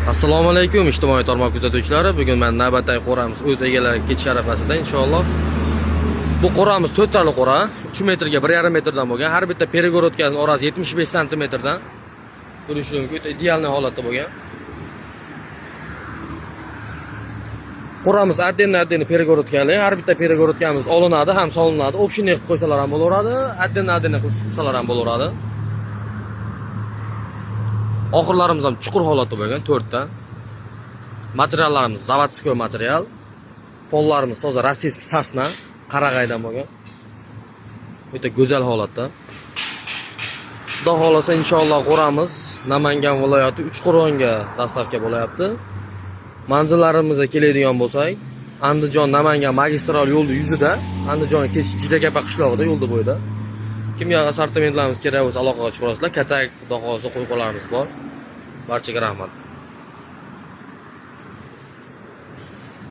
Assalomu alaykum ijtimoiy tarmoq kuzatuvchilari. Bugun men navbatdagi qo'ramiz o'z egalariga ketish arafasida inshaalloh. Bu qo'ramiz 4 tali qo'ra, 3 metrga 1,5 metrdan bo'lgan. Har bitta перегородкаning orasi 75 santimetrdan. Ko'rishingiz mumkin, o'ta idealniy holatda bo'lgan. Qo'ramiz adden перегородкали. Har bitta перегородкamiz olinadi, ham solinadi. Общий qilib qo'ysalar ham bo'laveradi, adden qilsalar ham bo'laveradi. Oxirlarimiz ham chuqur holatda bo'lgan 4 ta. Materiallarimiz zavodskiy material. Pollarimiz toza rossiyskiy sasna, qarag'aydan bo'lgan. O'ta go'zal holatda. Xudo xolasa inshaalloh qo'ramiz Namangan viloyati Uchqo'rg'onga dastavka bo'layapti. Manzillarimizga keladigan bo'lsak, Andijon Namangan magistral yo'lda yuzida, Andijonga ketish Jidakapa qishlog'ida yo'lda bo'yida. Kimyo assortimentlarimiz kerak bo'lsa aloqaga chiqasizlar. Katak, xudo xolasa qo'yqolarimiz bor. Barchaga rahmat.